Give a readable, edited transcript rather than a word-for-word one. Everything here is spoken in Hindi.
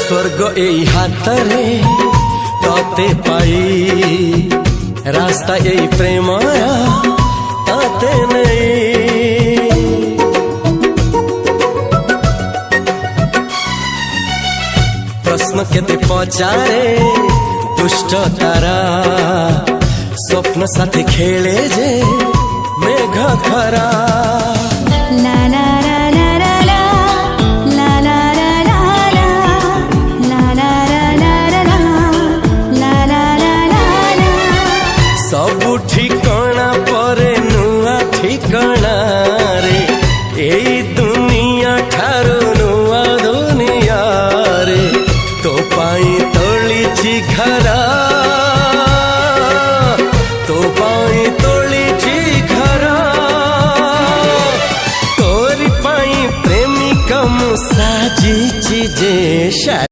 स्वर्ग एई हातरे तते पाई रास्ता एई प्रेमया ताते नहीं। प्रश्न केते पचारे दुष्ट तारा स्वप्न साथी खेले जे मेघ खरा। ला ला ला ला ला ला ला ला ला ला ला ला ला ला। सबु ठिकाना परे नुआ ठिकाना रे एई दुनिया ठारू नुआ दुनिया रे। तो पाई तोलिछि घरा तो पाई तोलिछि घरा तोरी पाई प्रेमिका मु साजिछि जे।